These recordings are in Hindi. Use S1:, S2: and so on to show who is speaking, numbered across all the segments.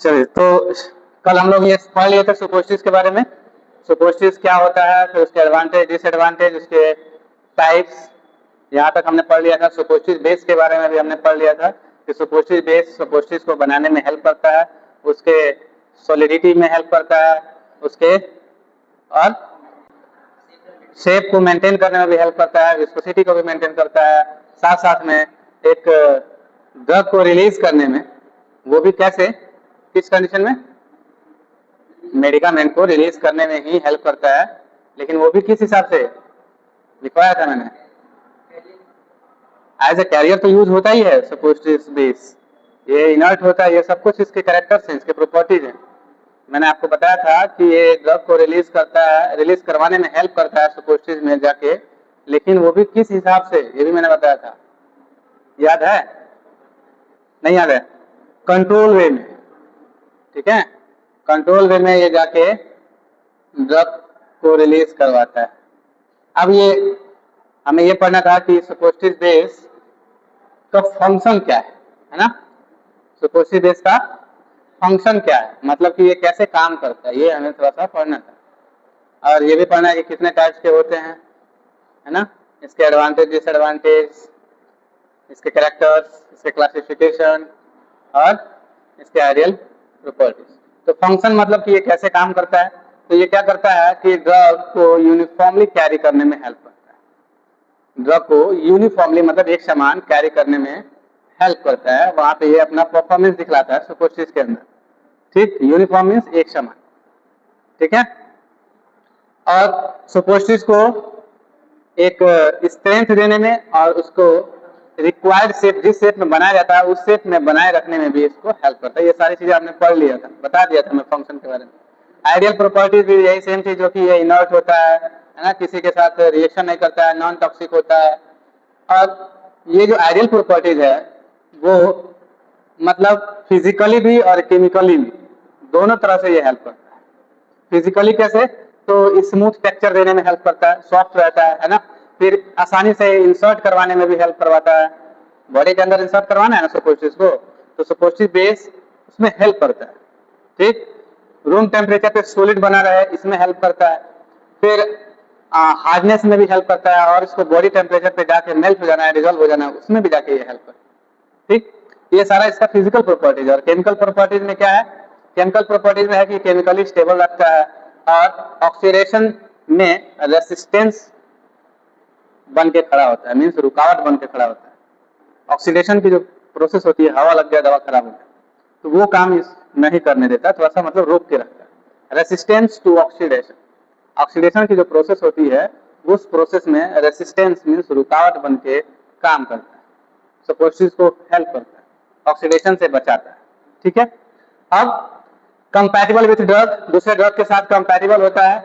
S1: चलिए, तो कल हम लोग ये पढ़ लिए थे सुपोस्टिस के बारे में। सुपोस्टिस क्या होता है, फिर उसके एडवांटेज, डिसएडवांटेज, उसके टाइप्स, यहाँ तक हमने पढ़ लिया था। सुपोस्टिस बेस के बारे में भी हमने पढ़ लिया था कि सुपोस्टिस बेस सुपोस्टिस को बनाने में हेल्प करता है, उसके सॉलिडिटी में हेल्प करता है, उसके और शेप को मेंटेन करने में भी हेल्प करता है, विस्कोसिटी को भी मेंटेन करता है, साथ साथ में एक ड्रग को रिलीज करने में, वो भी कैसे, किस कंडीशन में, मेडिकामेंट को रिलीज करने में ही हेल्प करता है। लेकिन वो भी किस हिसाब से लिखवाया था मैंने, एज ए कैरियर तो यूज होता ही है सुपोस्टिस बेस, ये इनर्ट होता है, ये सब कुछ इसके कैरेक्टर्स हैं, इसके प्रॉपर्टीज हैं। मैंने आपको बताया था कि ये ड्रग को रिलीज करता है, रिलीज करवाने में हेल्प करता है सुपोस्टिस में जाके, लेकिन वो भी किस हिसाब से, ये भी मैंने बताया था। याद है, नहीं याद है? कंट्रोल वे में, ठीक है, कंट्रोल वे में ये जाके ड्रग को रिलीज करवाता है। अब ये हमें ये पढ़ना था कि सुपोस्टिस बेस का फंक्शन क्या है ना? सुपोस्टिस बेस का फंक्शन क्या है, मतलब कि ये कैसे काम करता है, ये हमें थोड़ा सा पढ़ना था। और ये भी पढ़ना है कि कितने टाइप्स के होते हैं, है ना, इसके एडवांटेज, डिसएडवांटेज, इसके कैरेक्टर्स, इसके क्लासिफिकेशन और इसके आइडियल प्रॉपर्टीज। तो फंक्शन मतलब कि ये कैसे काम करता है, तो ये क्या करता है कि ड्रग को यूनिफॉर्मली कैरी करने में हेल्प करता है। ड्रग को यूनिफॉर्मली मतलब एक समान कैरी करने में हेल्प करता है। वहां पे ये अपना परफॉर्मेंस दिखलाता है सुपोस्टिस के अंदर, ठीक, यूनिफॉर्म मीन्स एक समान, ठीक है। और सुपोस्टिस को एक स्ट्रेंथ देने में और उसको रिक्वायर्ड शेप, जिस शेप में बनाया जाता है उस शेप में बनाए रखने में भी इसको हेल्प करता है। ये सारी चीजें आपने पढ़ लिया था, बता दिया था मैं फंक्शन के बारे में। आइडियल प्रॉपर्टीज भी यही सेम चीज, जो कि ये इनर्ट होता है ना, किसी के साथ रिएक्शन नहीं करता है, नॉन टॉक्सिक होता है। और ये जो आइडियल प्रॉपर्टीज है वो मतलब फिजिकली भी और केमिकली भी दोनों तरह से ये हेल्प करता है। फिजिकली कैसे, तो स्मूथ टेक्सचर देने में हेल्प करता है, सॉफ्ट रहता है ना। फिर आसानी से इंसर्ट करवाने में भी हेल्प करवाता है, बॉडी के अंदर इंसर्ट करवाना है ना सुपोस्टिस को, तो सुपोस्टिस बेस उसमें हेल्प करता है, ठीक। रूम टेम्परेचर पे सॉलिड बना रहे, इसमें हेल्प करता है। फिर हार्डनेस में भी हेल्प करता है, और इसको बॉडी टेम्परेचर पे जाके मेल्ट हो जाना है, डिजोल्व हो जाना है, उसमें भी जाके ये हेल्प करता है, ठीक। ये सारा इसका फिजिकल प्रॉपर्टीज। और केमिकल प्रॉपर्टीज में क्या है, केमिकल प्रॉपर्टीज में है कि केमिकली स्टेबल रखता है और ऑक्सीडेशन में रेसिस्टेंस बन के खड़ा होता है, मीन्स रुकावट बन के खड़ा होता है। ऑक्सीडेशन की जो प्रोसेस होती है, हवा लग गया दवा खराब हो गया, तो वो काम इस नहीं करने देता, थोड़ा सा मतलब रोक के रखता है। रेसिस्टेंस टू ऑक्सीडेशन, ऑक्सीडेशन की जो प्रोसेस होती है उस प्रोसेस में रेसिस्टेंस मीन्स रुकावट बन के काम करता है, सुपोस्टिस को हेल्प करता है, ऑक्सीडेशन से बचाता है, ठीक है। अब कंपैटिबल विथ ड्रग, दूसरे ड्रग के साथ कंपैटिबल होता है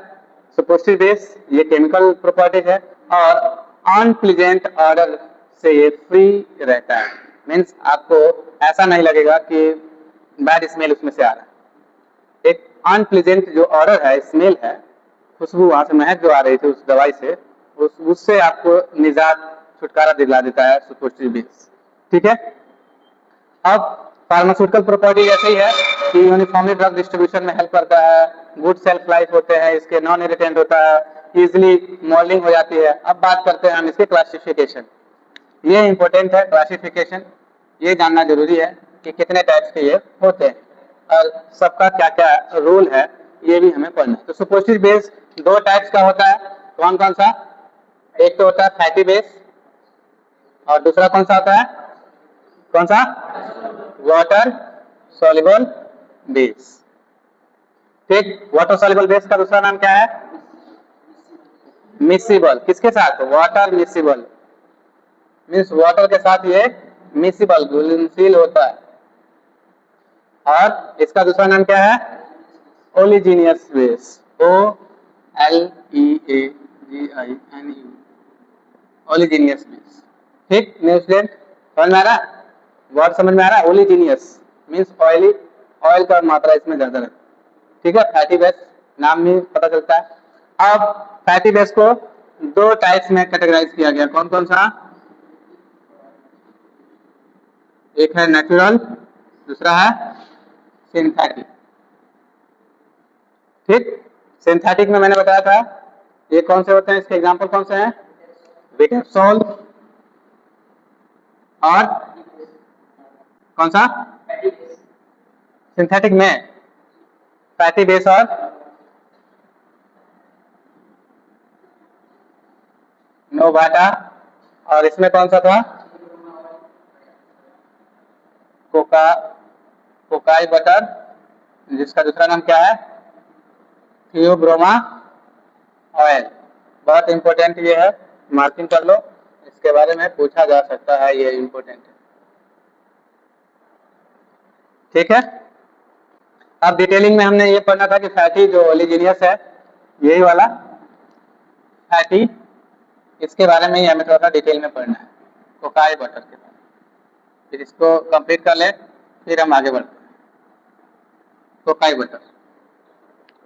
S1: सुपोस्टिस बेस, ये केमिकल प्रॉपर्टीज है। और अनप्लीजेंट ऑर्डर से ये फ्री रहता है, मीन्स आपको ऐसा नहीं लगेगा कि बैड स्मेल उसमें से आ रहा है। एक अनप्लीजेंट जो ऑर्डर है, स्मेल है, खुशबू, वहां से महक जो आ रही थी उस दवाई से, उससे आपको निजात, छुटकारा दिला देता है सुपोस्टिस बेस, ठीक है। अब फार्मास्यूटिकल प्रॉपर्टी ऐसे ही है कि यूनिफॉर्मली ड्रग डिस्ट्रीब्यूशन में हेल्प करता है, गुड सेल्फ लाइफ होते हैं इसके, नॉन इरिटेंट होता है, इजिली मोल्डिंग हो जाती है। अब बात करते हैं हम इसके क्लासिफिकेशन, ये इंपॉर्टेंट है क्लासिफिकेशन, ये जानना जरूरी है कि कितने टाइप्स के ये होते हैं और सबका क्या क्या रोल है, ये भी हमें पढ़ना है। तो सुपोस्टिस बेस दो टाइप्स का होता है, कौन कौन सा, एक तो होता है फैटी बेस और दूसरा कौन सा होता है, कौन सा, वाटर सॉल्युबल बेस, ठीक। वाटर सॉल्युबल बेस का दूसरा नाम क्या है, मिसिबल, किसके साथ, वाटर मिसिबल, मीन्स वाटर के साथ ये मिसिबल, घुलनशील होता है। और इसका दूसरा नाम क्या है, ओलिजिनियस बेस, OLEAGINE, ओलिजिनियस बेस, ठीक। न्यू स्टूडेंट समझ में आ रहा, वर्ड समझ में आ रहा है, ओलिजिनियस मीन्स ऑयली, ऑयल का मात्रा इसमें ज्यादा रहता है, ठीक है। फैटी बेस नाम भी पता चलता है। अब फैटी बेस को दो टाइप्स में कैटेगराइज किया गया, कौन कौन सा, एक है नेचुरल, दूसरा है सिंथेटिक। ठीक, सिंथेटिक में मैंने बताया था ये कौन से होते हैं, इसके एग्जांपल कौन से हैं, विटेक्सोल और कौन सा, सिंथेटिक में फैटी बेस और नोवाटा, और इसमें कौन सा था, कोकाई बटर, जिसका दूसरा नाम क्या है, थियोब्रोमा ऑयल। बहुत इंपॉर्टेंट ये है, मार्किंग कर लो, इसके बारे में पूछा जा सकता है, ये इंपॉर्टेंट है। ठीक है, अब डिटेलिंग में हमने ये पढ़ना था कि फैटी जो ओलिजिनियस है, यही वाला फैटी, इसके बारे में ही हमें थोड़ा सा डिटेल में पढ़ना है, कोकाई बटर के बारे में। फिर इसको कंप्लीट कर ले, फिर हम आगे बढ़ते हैं। कोकाई बटर,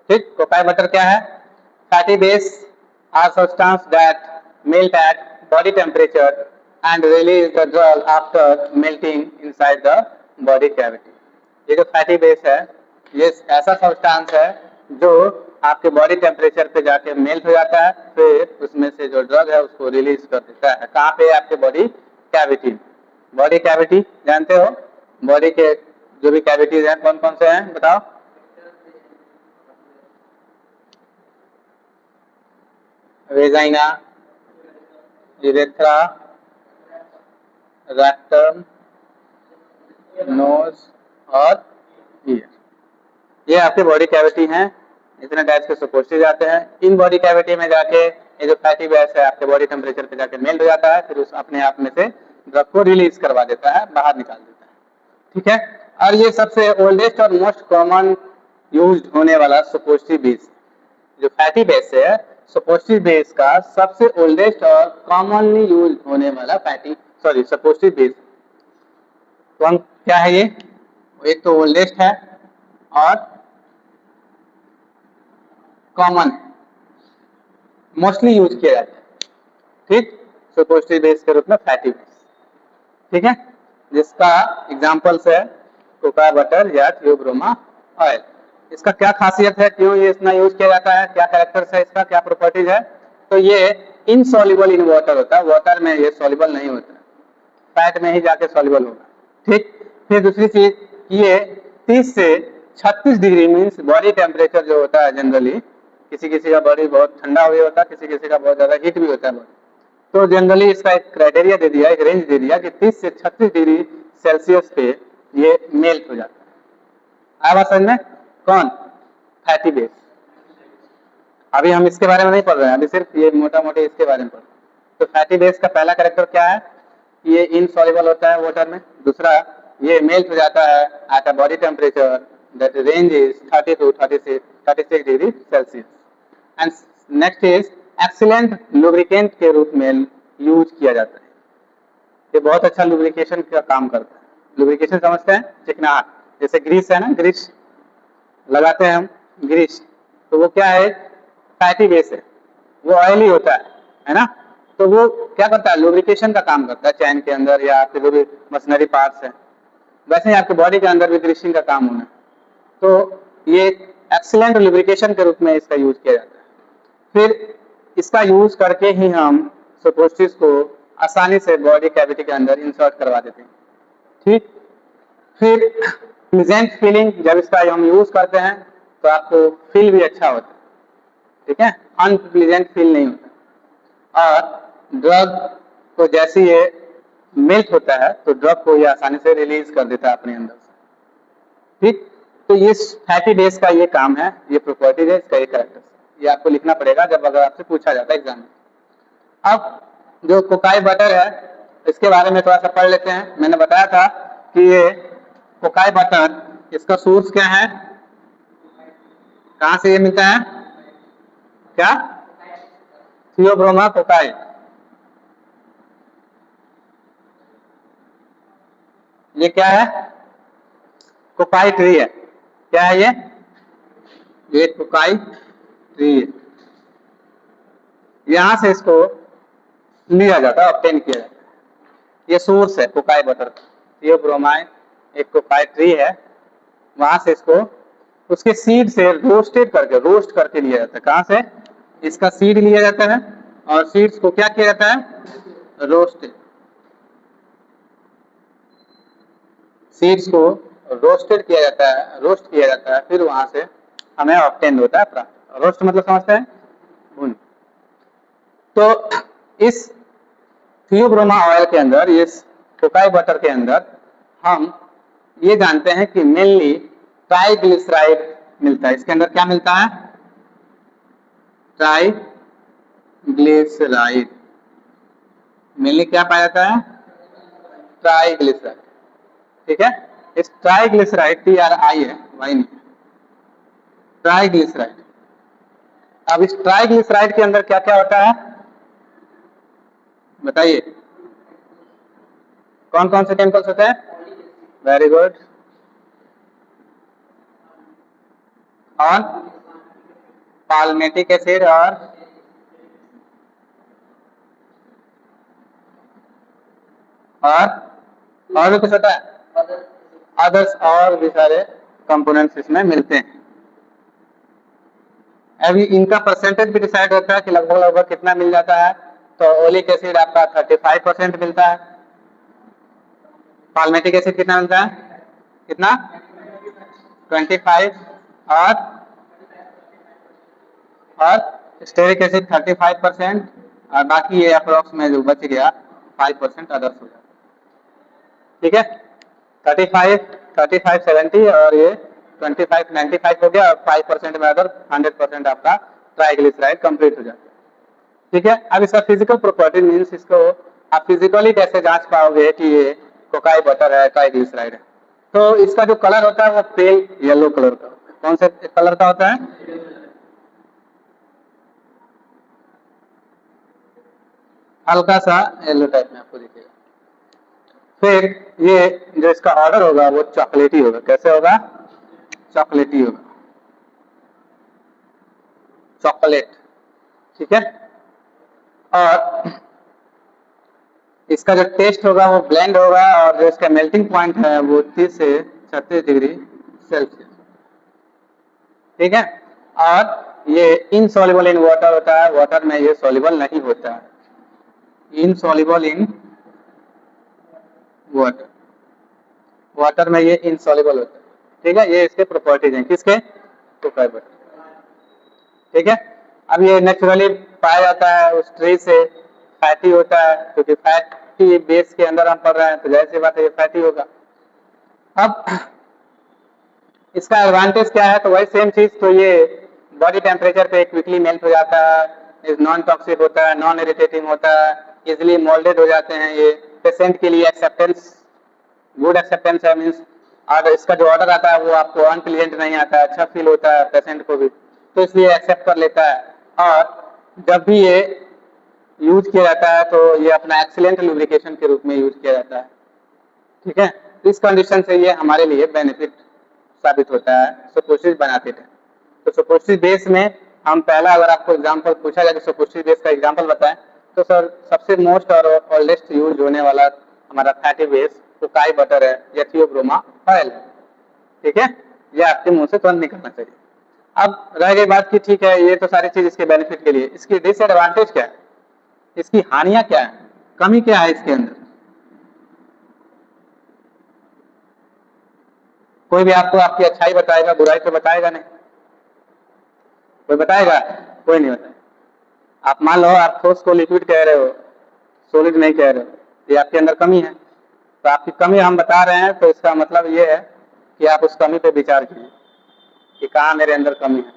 S1: ठीक, कोकाई बटर क्या है, fatty base are substance that melt at body temperature and release the drug after melting inside the body cavity. ये जो फैटी बेस है, ये ऐसा सब्सटेंस है जो आपके बॉडी टेम्परेचर पे जाके मेल्ट हो जाता है, फिर उसमें से जो ड्रग है उसको रिलीज कर देता है। कहाँ पे, आपके बॉडी कैविटी। बॉडी कैविटी जानते हो, बॉडी के जो भी कैविटीज हैं कौन कौन से हैं बताओ, वेजाइना, यूरेथ्रा, रेक्टम, नोज और ईयर, ये आपके बॉडी कैविटी हैं। इतने टाइप के सपोस्टिज आते हैं। इन बॉडी कैविटी में जाके ये जो फैटी बेस है आपके बॉडी टेम्परेचर पे जाके मेल्ट हो जाता है, फिर उस अपने आप में से ड्रग को रिलीज करवा देता है, बाहर निकाल देता है। ठीक है, और ये सबसे ओल्डेस्ट और मोस्ट कॉमन यूज्ड होने वाला सपोस्टिव बेस, जो फैटी बेस है, सपोस्टिव बेस का सबसे ओल्डेस्ट और कॉमनली यूज होने वाला सपोस्टिव बेस कौन क्या है, ये एक तो ओल्डेस्ट है और कॉमन है, मोस्टली यूज किया जाता है। ठीक, सपोस्टिव बेस के रूप में फैटी बेस। ठीक है, जिसका एग्जांपल्स है कोका बटर या थियोब्रोमा ऑयल। इसका क्या खासियत है, क्यों ये इतना यूज किया जाता है, क्या कैरेक्टर्स है इसका, क्या प्रॉपर्टीज है, तो ये इनसॉल्युबल इन वाटर होता है, वाटर में ये सॉल्युबल नहीं होता, फैट में ही जाके सॉल्युबल होगा। ठीक, फिर दूसरी चीज, ये 30 से 36 डिग्री मीन्स बॉडी टेम्परेचर जो होता है जनरली, किसी किसी का बॉडी बहुत ठंडा भी होता है, किसी किसी का बहुत ज्यादा हीट भी होता है, तो जनरली इसका एक क्राइटेरिया दे दिया, एक रेंज दे दिया कि 30 से 36 डिग्री सेल्सियस पे ये मेल्ट हो जाता है। आया बात समझ में, कौन, फैटी बेस। अभी हम इसके बारे में नहीं पढ़ रहे हैं, अभी सिर्फ ये मोटा मोटी इसके बारे में पढ़ रहे हैं। तो फैटी बेस का पहला कैरेक्टर क्या है, ये इनसॉल्युबल होता है वाटर में। दूसरा, ये मेल्ट हो जाता है at a body temperature that range is 30 to 36 degree Celsius. And next is excellent lubricant के रूप में यूज किया जाता है। ये बहुत अच्छा लुब्रिकेशन का काम करता है। लुब्रिकेशन समझते हैं, चिकनाहट, जैसे ग्रीस है ना, ग्रीस लगाते हैं हम, ग्रीस, तो वो क्या है, फैटी बेस है, वो ऑयली होता है ना, तो वो क्या करता है, लुब्रिकेशन का काम करता है चैन के अंदर या आपके जो भी मशीनरी पार्ट्स है। वैसे ही आपके बॉडी के अंदर भी ग्रीसिंग का काम होना है, तो ये एक्सीलेंट लुब्रिकेशन के रूप में इसका यूज किया जाता है। फिर इसका यूज करके ही हम सपोस्टिस को आसानी से बॉडी कैविटी के अंदर इंसर्ट करवा देते हैं। ठीक, फिर प्लीजेंट फीलिंग, जब इसका हम यूज करते हैं तो आपको फील भी अच्छा होता है। ठीक है, अनप्लीजेंट फील नहीं होता। और ड्रग को जैसे ये मेल्ट होता है तो ड्रग को ये आसानी से रिलीज कर देता है अपने अंदर से। ठीक, तो ये फैटी बेस का ये काम है, ये प्रॉपर्टीज है, इसका ये कैरेक्टर, ये आपको लिखना पड़ेगा जब अगर आपसे पूछा जाता है एग्जाम में। अब जो कोकाई बटर है, इसके बारे में थोड़ा सा पढ़ लेते हैं। मैंने बताया था कि ये कोकाई बटर, इसका सोर्स क्या है, कहां से ये मिलता है, क्या, थियोब्रोमा कोकाई। ये क्या है, कोकाई ट्री है। क्या है ये कोकाई ट्री है। यहां से इसको लिया जाता है, ऑब्टेन किया जाता है। ये सोर्स है कोकाई बटर, थियोब्रोमाइन एक कोकाई ट्री है, वहां से इसको उसके सीड से रोस्ट करके लिया जाता है। कहाँ से? इसका सीड लिया जाता है और सीड्स को क्या किया जाता है? सीड्स को रोस्ट किया जाता है, फिर वहां से हमें ऑब्टेन होता है प्राप्त। रोस्ट मतलब समझते हैं? भून। तो इस थियोब्रोमा ऑयल के अंदर, इस कोकाई बटर के अंदर हम ये जानते हैं कि मेनली ट्राइग्लिसराइड मिलता है। इसके अंदर क्या मिलता है? ट्राइग्लिसराइड। मेनली क्या पाया जाता है? ट्राइग्लिसराइड। ठीक है, इस ट्राइग्लिसराइड TRI है, वाई नहीं, ट्राइग्लिसराइड। अब इस ट्राइग्लिसराइड के अंदर क्या क्या होता है बताइए? कौन कौन से केमिकल्स होते हैं? Very good. और पाल्मेटिक एसिड और भी कुछ होता है? अदर्स, और भी सारे कंपोनेंट्स इसमें मिलते हैं। अभी इनका परसेंटेज भी डिसाइड होता है कि लगभग कितना मिल जाता है। तो ओलिक एसिड आपका 35% मिलता है। पाल्मेटिक एसिड कितना मिलता है? कितना? 25। और स्टेरिक एसिड 35%, और बाकी ये अप्रोक्स में जो बच गया 5% अदर्स हो जाता है। ठीक है, 35 70 और ये 25 95 हो गया, और 5% में अदर 100% आपका ट्राइग्लिसराइड कंप्लीट हो जाता है। ठीक है, अब इसका फिजिकल प्रॉपर्टी मींस इसको आप फिजिकली कैसे जांच पाओगे कि ये कोकाई बटर है, ट्राइग्लिसराइड है? तो इसका जो कलर होता है वो पेल येलो कलर का। कौन से कलर का होता है? हल्का सा येलो टाइप में आपको दिखेगा। फिर ये जो इसका ऑर्डर होगा वो चॉकलेटी होगा। कैसे होगा? चॉकलेटी होगा, चॉकलेट। ठीक है, और इसका जो टेस्ट होगा वो ब्लेंड होगा, और जो इसका मेल्टिंग पॉइंट है वो 30 से 36 डिग्री सेल्सियस। ठीक है, और ये इनसॉल्युबल इन वाटर होता है, वाटर में ये सॉल्युबल नहीं होता है, इनसॉल्युबल इन वाटर, वाटर में ये इनसॉल्युबल होता है। ठीक है, ये इसके प्रॉपर्टीज हैं, किसके? Cocci butter. ठीक है, अब ये नेचुरली पाया जाता है उस ट्री से, फैटी होता है, क्योंकि फैटी बेस के अंदर हम पढ़ रहे हैं तो जाहिर सी बात है ये फैटी होगा। अब इसका एडवांटेज क्या है? तो वही सेम चीज, तो ये बॉडी टेम्परेचर पे क्विकली मेल्ट हो जाता है, नॉन टॉक्सिक होता है, नॉन इरिटेटिंग होता है, इजिली मोल्डेड हो जाते हैं। ये पेशेंट के लिए एक्सेप्टेंस, गुड एक्सेप्टेंस है, मीन्स और इसका जो ऑर्डर आता है वो आपको अनप्लीजेंट नहीं आता है, अच्छा फील होता है पेशेंट को भी, तो इसलिए एक्सेप्ट कर लेता है। और जब भी ये यूज किया जाता है तो ये अपना एक्सीलेंट लुब्रिकेशन के रूप में यूज किया जाता है। ठीक है, इस कंडीशन से ये हमारे लिए बेनिफिट साबित होता है सुपोसिस बनाते हैं। तो सुपोसिस बेस में हम पहला, अगर आपको एग्जांपल पूछा जाए तो सुपोसिस बेस का एग्जांपल बताएं, तो सर सबसे मोस्ट और ओल्डेस्ट यूज होने वाला हमारा फैटी बेस कोकाई बटर है या थियोब्रोमा ऑयल है। ठीक है, ये आपके मुंह से तुरंत निकलना चाहिए। अब रह गई बात की ठीक है, ये तो सारी चीज इसके बेनिफिट के लिए, इसकी डिसएडवांटेज क्या है, इसकी हानियां क्या है, कमी क्या है इसके अंदर? कोई भी आपको आपकी अच्छाई बताएगा, बुराई तो बताएगा नहीं। कोई बताएगा? कोई नहीं बताएगा। आप मान लो आप ठोस को लिक्विड कह रहे हो, सॉलिड नहीं कह रहे हो, ये आपके अंदर कमी है। तो आपकी कमी हम बता रहे हैं, तो इसका मतलब ये है कि आप उस कमी पे विचार कीजिए कि कहाँ मेरे अंदर कमी है।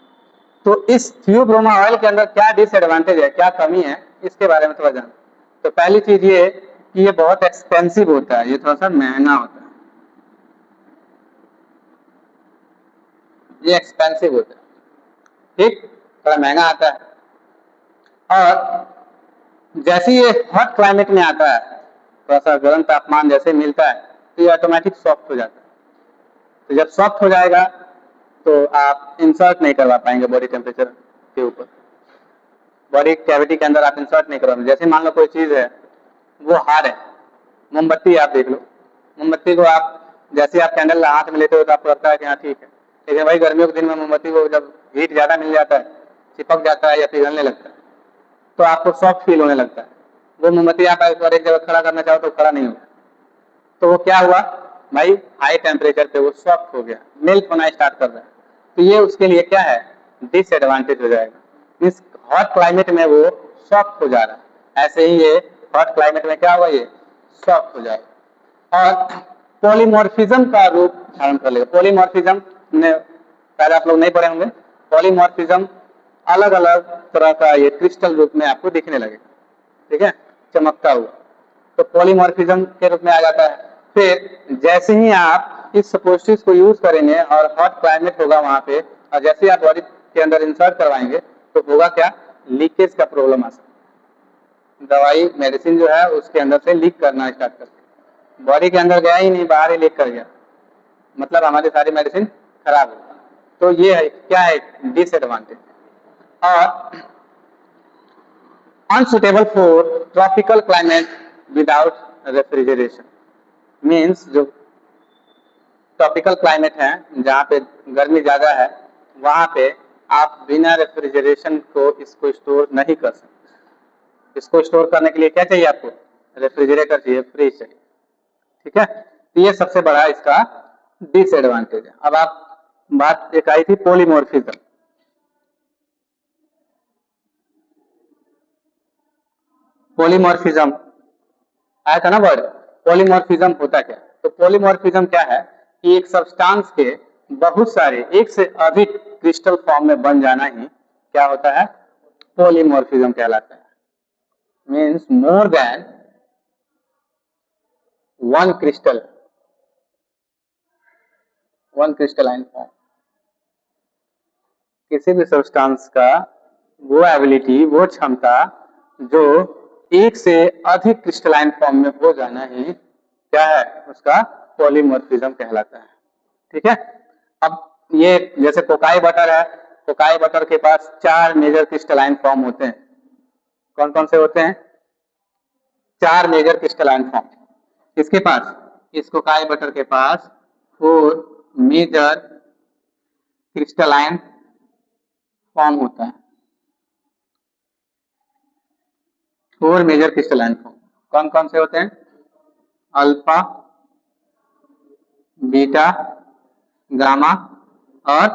S1: तो इस थियोब्रोमा ऑयल के अंदर क्या डिसएडवांटेज है, क्या कमी है, इसके बारे में थोड़ा जान। तो पहली चीज ये कि ये बहुत एक्सपेंसिव होता है, ये थोड़ा सा महंगा होता है, ये एक्सपेंसिव होता है। ठीक, थोड़ा महंगा आता है। और जैसे ये हॉट क्लाइमेट में आता है, थोड़ा सा गर्म तापमान जैसे मिलता है, तो ये ऑटोमेटिक सॉफ्ट हो जाता है। तो जब सॉफ्ट हो जाएगा तो आप इंसर्ट नहीं करवा पाएंगे बॉडी टेम्परेचर के ऊपर, बॉडी कैविटी के अंदर आप इंसर्ट नहीं करवा। जैसे मान लो कोई चीज है वो हार्ड है, मोमबत्ती आप देख लो, मोमबत्ती को आप जैसे आप कैंडल हाथ में लेते हो तो आपको लगता है कि हाँ ठीक है, लेकिन वही गर्मियों के दिन में मोमबत्ती को जब हीट ज्यादा मिल जाता है, चिपक जाता है या पिघलने लगता है, तो आपको सॉफ्ट फील होने लगता है। वो मोमबत्ती आप एक जगह खड़ा करना चाहो तो खड़ा नहीं होगा। तो वो क्या हुआ भाई, हाई टेम्परेचर पे वो सॉफ्ट हो गया, मेल्ट होना स्टार्ट कर रहा है। तो ये उसके लिए क्या है, डिसएडवांटेज हो जाएगा। इस हॉट क्लाइमेट में वो सॉफ्ट हो जा रहा है, ऐसे ही ये हॉट क्लाइमेट में क्या हुआ, ये सॉफ्ट हो जाएगा और पॉलीमॉर्फिज्म का रूप धारण कर लेगा। पॉलीमॉर्फिज्म ने पहले आप लोग नहीं पढ़े होंगे। पॉलीमॉर्फिज्म अलग अलग तरह का ये क्रिस्टल रूप में आपको दिखने लगेगा, ठीक है, चमकता हुआ, तो पॉलीमॉर्फिज्म के रूप में आ जाता है। फिर जैसे ही आप इस सपोस्टिस को यूज करेंगे और हॉट क्लाइमेट होगा वहां पे, और जैसे ही आप बॉडी के अंदर इंसर्ट करवाएंगे तो होगा क्या, लीकेज का प्रॉब्लम आ सकता है। दवाई मेडिसिन जो है उसके अंदर से लीक करना स्टार्ट करती है, बॉडी के अंदर गया ही नहीं, बाहर ही लीक कर गया, मतलब हमारी सारी मेडिसिन खराब होगी। तो ये है क्या है, डिसएडवांटेज। और unsuitable for tropical climate without refrigeration, means जो ट्रॉपिकल क्लाइमेट है जहाँ पे गर्मी ज्यादा है, वहां पे आप बिना रेफ्रिजरेशन को इसको स्टोर नहीं कर सकते। इसको स्टोर करने के लिए क्या चाहिए आपको, रेफ्रिजरेटर चाहिए, फ्रिज चाहिए, ठीक है। तो ये सबसे बड़ा इसका डिसएडवांटेज है। अब आप बात एक आई थी पॉलीमॉर्फिज्म। पॉलीमॉर्फिज्म आया था ना वर्ड, पॉलीमॉर्फिज्म होता क्या, तो पॉलीमॉर्फिज्म क्या है कि एक सब्सटेंस के बहुत सारे एक से अधिक क्रिस्टल फॉर्म में बन जाना ही क्या होता है, पॉलीमॉर्फिज्म कहलाता है। Means more than one crystal, one crystalline form. किसी भी सब्सटेंस का वो एबिलिटी, वो क्षमता जो एक से अधिक क्रिस्टलाइन फॉर्म में हो जाना ही क्या है, उसका पॉलीमॉर्फिज्म कहलाता है, ठीक है। अब ये जैसे कोकाई बटर है, कोकाई बटर के पास 4 मेजर क्रिस्टलाइन फॉर्म होते हैं। कौन कौन से होते हैं, 4 मेजर क्रिस्टलाइन फॉर्म इसके पास, इस कोकाई बटर के पास 4 मेजर क्रिस्टलाइन फॉर्म होता है। 4 मेजर क्रिस्टलाइन फॉर्म कौन कौन से होते हैं, अल्फा, बीटा, गामा और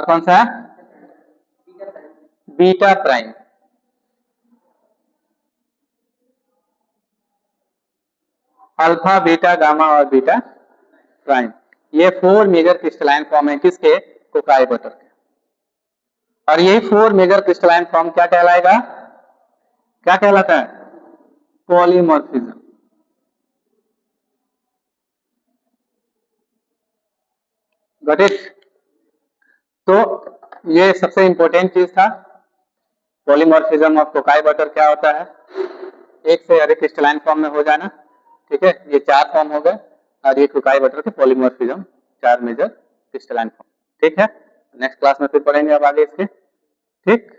S1: कौन सा है, beta prime. Alpha, beta, gamma और बीटा प्राइम, ये 4 मेजर क्रिस्टलाइन फॉर्म है किसके, कोकाई बटर के। और यही 4 मेजर क्रिस्टलाइन फॉर्म क्या कहलाएगा, क्या कहलाता है, पॉलीमॉर्फिज्म। Got it. तो ये सबसे इंपॉर्टेंट चीज था, पॉलीमॉर्फिज्म ऑफ कोकाई बटर क्या होता है, एक से अधिक क्रिस्टलाइन फॉर्म में हो जाना, ठीक है। ये 4 फॉर्म हो गए और ये कोकाई बटर के पॉलीमॉर्फिज्म 4 मेजर क्रिस्टलाइन फॉर्म, ठीक है। नेक्स्ट क्लास में फिर पढ़ेंगे अब आगे इसके, ठीक।